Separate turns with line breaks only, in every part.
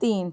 3,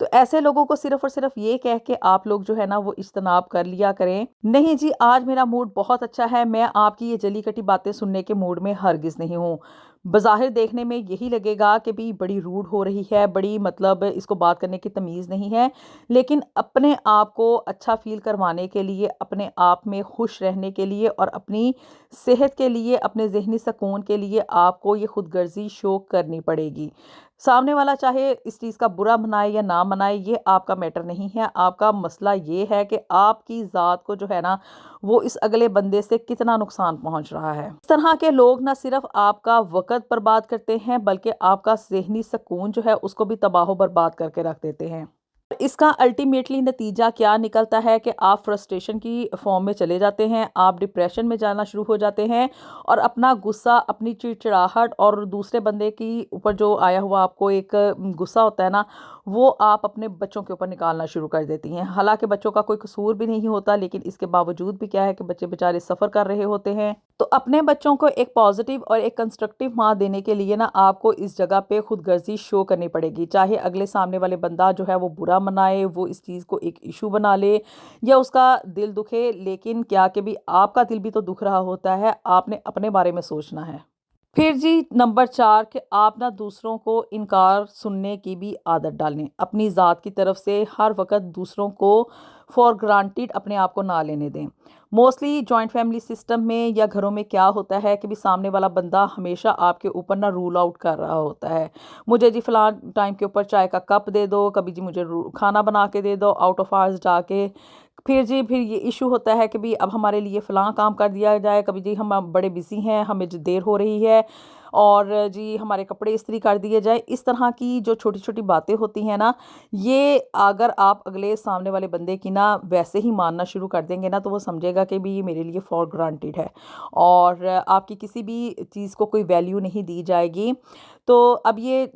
تو ایسے لوگوں کو صرف اور صرف یہ کہہ کے آپ لوگ جو ہے نا وہ اجتناب کر لیا کریں، نہیں جی آج میرا موڈ بہت اچھا ہے، میں آپ کی یہ جلی کٹی باتیں سننے کے موڈ میں ہرگز نہیں ہوں۔ بظاہر دیکھنے میں یہی لگے گا کہ بھی بڑی روڈ ہو رہی ہے، بڑی مطلب اس کو بات کرنے کی تمیز نہیں ہے، لیکن اپنے آپ کو اچھا فیل کروانے کے لیے، اپنے آپ میں خوش رہنے کے لیے اور اپنی صحت کے لیے، اپنے ذہنی سکون کے لیے آپ کو یہ خود غرضی شو کرنی پڑے گی۔ سامنے والا چاہے اس چیز کا برا منائے یا نہ منائے، یہ آپ کا میٹر نہیں ہے۔ آپ کا مسئلہ یہ ہے کہ آپ کی ذات کو جو ہے نا وہ اس اگلے بندے سے کتنا نقصان پہنچ رہا ہے۔ اس طرح کے لوگ نہ صرف آپ کا وقت برباد کرتے ہیں بلکہ آپ کا ذہنی سکون جو ہے اس کو بھی تباہ و برباد کر کے رکھ دیتے ہیں۔ اس کا الٹیمیٹلی نتیجہ کیا نکلتا ہے کہ آپ فرسٹریشن کی فارم میں چلے جاتے ہیں، آپ ڈپریشن میں جانا شروع ہو جاتے ہیں اور اپنا غصہ، اپنی چڑچڑاہٹ اور دوسرے بندے کی اوپر جو آیا ہوا آپ کو ایک غصہ ہوتا ہے نا، وہ آپ اپنے بچوں کے اوپر نکالنا شروع کر دیتی ہیں۔ حالانکہ بچوں کا کوئی قصور بھی نہیں ہوتا، لیکن اس کے باوجود بھی کیا ہے کہ بچے بیچارے سفر کر رہے ہوتے ہیں۔ تو اپنے بچوں کو ایک پازیٹیو اور ایک کنسٹرکٹیو ماں دینے کے لیے نا آپ کو اس جگہ پہ خود غرضی شو کرنی پڑے گی، چاہے اگلے سامنے والے بندہ جو ہے وہ برا منائے، وہ اس چیز کو ایک ایشو بنا لے یا اس کا دل دکھے، لیکن کیا کہ بھی آپ کا دل بھی تو دکھ رہا ہوتا ہے، آپ نے اپنے بارے میں سوچنا ہے۔ پھر جی نمبر 4 کہ آپ نہ دوسروں کو انکار سننے کی بھی عادت ڈالیں۔ اپنی ذات کی طرف سے ہر وقت دوسروں کو فار گرانٹیڈ اپنے آپ کو نہ لینے دیں۔ موسٹلی جوائنٹ فیملی سسٹم میں یا گھروں میں کیا ہوتا ہے کہ بھی سامنے والا بندہ ہمیشہ آپ کے اوپر نہ رول آؤٹ کر رہا ہوتا ہے، مجھے جی فلاں ٹائم کے اوپر چائے کا کپ دے دو، کبھی جی مجھے کھانا بنا کے دے دو آؤٹ آف آورز جا کے، پھر یہ ایشو ہوتا ہے کہ بھی اب ہمارے لیے فلاں کام کر دیا جائے، کبھی جی ہم بڑے بزی ہیں، ہمیں جو دیر ہو رہی ہے، اور جی ہمارے کپڑے استری کر دیے جائے۔ اس طرح کی جو چھوٹی چھوٹی باتیں ہوتی ہیں نا، یہ اگر آپ اگلے سامنے والے بندے کی نا ویسے ہی ماننا شروع کر دیں گے نا تو وہ سمجھے گا کہ بھی یہ میرے لیے فار گرانٹیڈ ہے اور آپ کی کسی بھی چیز کو کوئی ویلیو نہیں دی جائے گی۔ تو اب یہ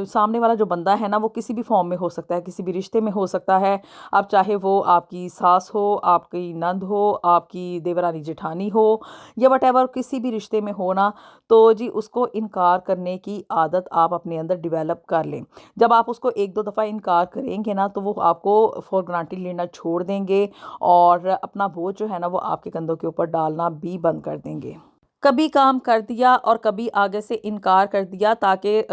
سامنے والا جو بندہ ہے نا وہ کسی بھی فارم میں ہو سکتا ہے، کسی بھی رشتے میں ہو سکتا ہے، اب چاہے وہ آپ کی ساس ہو، آپ کی نند ہو، آپ کی دیورانی جٹھانی ہو یا وٹ ایور کسی بھی رشتے میں ہونا، تو جی اس کو انکار کرنے کی عادت آپ اپنے اندر ڈیولپ کر لیں۔ جب آپ اس کو ایک دو دفعہ انکار کریں گے نا تو وہ آپ کو فار گرانٹیڈ لینا چھوڑ دیں گے اور اپنا بوجھ جو ہے نا وہ آپ کے کندھوں کے اوپر ڈالنا بھی بند کر دیں گے۔ کبھی کام کر دیا اور کبھی آگے سے انکار کر دیا تاکہ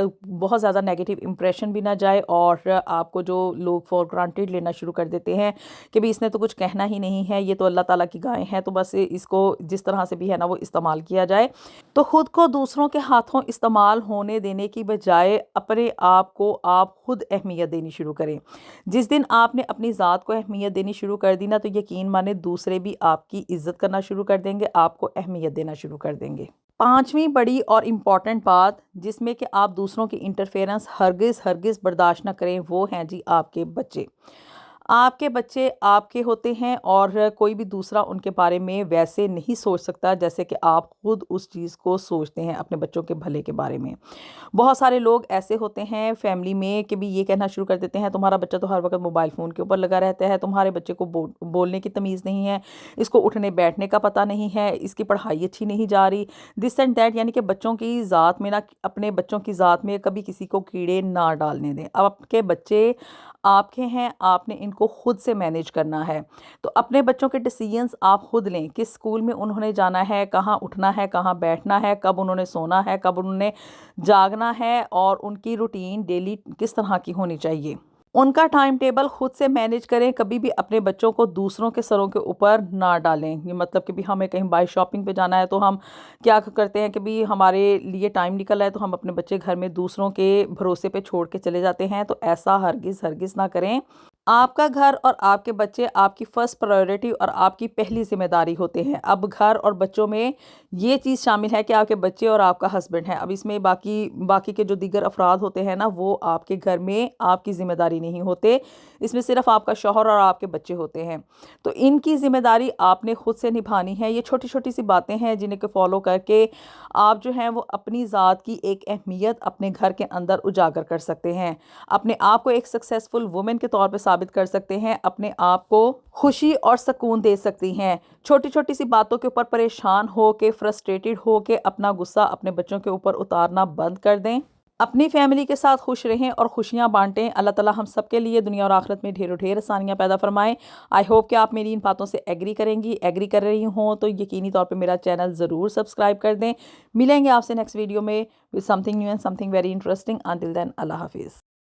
بہت زیادہ نیگیٹو امپریشن بھی نہ جائے اور آپ کو جو لوگ فار گرانٹیڈ لینا شروع کر دیتے ہیں کہ بھی اس نے تو کچھ کہنا ہی نہیں ہے، یہ تو اللہ تعالیٰ کی گائے ہیں، تو بس اس کو جس طرح سے بھی ہے نا وہ استعمال کیا جائے، تو خود کو دوسروں کے ہاتھوں استعمال ہونے دینے کی بجائے اپنے آپ کو آپ خود اہمیت دینی شروع کریں۔ جس دن آپ نے اپنی ذات کو اہمیت دینی شروع کر دی نا تو یقین مانے دوسرے بھی آپ کی عزت کرنا شروع کر دیں گے، آپ کو اہمیت دینا شروع کر دیں گے۔ 5ویں بڑی اور امپورٹنٹ بات جس میں کہ آپ دوسروں کی انٹرفیرنس ہرگز برداشت نہ کریں وہ ہیں جی آپ کے بچے۔ آپ کے بچے آپ کے ہوتے ہیں اور کوئی بھی دوسرا ان کے بارے میں ویسے نہیں سوچ سکتا جیسے کہ آپ خود اس چیز کو سوچتے ہیں اپنے بچوں کے بھلے کے بارے میں۔ بہت سارے لوگ ایسے ہوتے ہیں فیملی میں کہ بھی یہ کہنا شروع کر دیتے ہیں تمہارا بچہ تو ہر وقت موبائل فون کے اوپر لگا رہتا ہے، تمہارے بچے کو بولنے کی تمیز نہیں ہے، اس کو اٹھنے بیٹھنے کا پتہ نہیں ہے، اس کی پڑھائی اچھی نہیں جا رہی، دس اینڈ دیٹ، یعنی کہ بچوں کی ذات میں نہ اپنے بچوں کی ذات میں کبھی کسی کو کیڑے نہ ڈالنے دیں۔ اب آپ کے بچے آپ کے ہیں، آپ نے ان کو خود سے مینیج کرنا ہے، تو اپنے بچوں کے ڈیسیژنز آپ خود لیں، کس اسکول میں انہوں نے جانا ہے، کہاں اٹھنا ہے، کہاں بیٹھنا ہے، کب انہوں نے سونا ہے، کب انہوں نے جاگنا ہے، اور ان کی روٹین ڈیلی کس طرح کی ہونی چاہیے۔ ان کا ٹائم ٹیبل خود سے مینیج کریں، کبھی بھی اپنے بچوں کو دوسروں کے سروں کے اوپر نہ ڈالیں۔ یہ مطلب کہ بھی ہمیں کہیں بائی شاپنگ پہ جانا ہے تو ہم کیا کرتے ہیں کہ بھی ہمارے لیے ٹائم نکل ہے تو ہم اپنے بچے گھر میں دوسروں کے بھروسے پہ چھوڑ کے چلے جاتے ہیں، تو ایسا ہرگز نہ کریں۔ آپ کا گھر اور آپ کے بچے آپ کی فرسٹ پرائیورٹی اور آپ کی پہلی ذمہ داری ہوتے ہیں۔ اب گھر اور بچوں میں یہ چیز شامل ہے کہ آپ کے بچے اور آپ کا ہسبینڈ ہے، اب اس میں باقی کے جو دیگر افراد ہوتے ہیں نا وہ آپ کے گھر میں آپ کی ذمہ داری نہیں ہوتے، اس میں صرف آپ کا شوہر اور آپ کے بچے ہوتے ہیں، تو ان کی ذمہ داری آپ نے خود سے نبھانی ہے۔ یہ چھوٹی چھوٹی سی باتیں ہیں جنہیں کہ فالو کر کے آپ جو ہیں وہ اپنی ذات کی ایک اہمیت اپنے گھر کے اندر اجاگر کر سکتے ہیں، اپنے آپ کو ایک سکسیسفل وومن کے طور پہ ثابت کر سکتے ہیں، اپنے آپ کو خوشی اور سکون دے سکتی ہیں۔ چھوٹی چھوٹی سی باتوں کے اوپر پریشان ہو کے، فرسٹریٹڈ ہو کے اپنا غصہ اپنے بچوں کے اوپر اتارنا بند کر دیں۔ اپنی فیملی کے ساتھ خوش رہیں اور خوشیاں بانٹیں۔ اللہ تعالیٰ ہم سب کے لیے دنیا اور آخرت میں ڈھیروں ڈھیر آسانیاں پیدا فرمائیں۔ آئی ہوپ کہ آپ میری ان باتوں سے ایگری کریں گی۔ ایگری کر رہی ہوں تو یقینی طور پہ میرا چینل ضرور سبسکرائب کر دیں۔ ملیں گے آپ سے نیکسٹ ویڈیو میں with something new and something very interesting. Until then, اللہ حافظ۔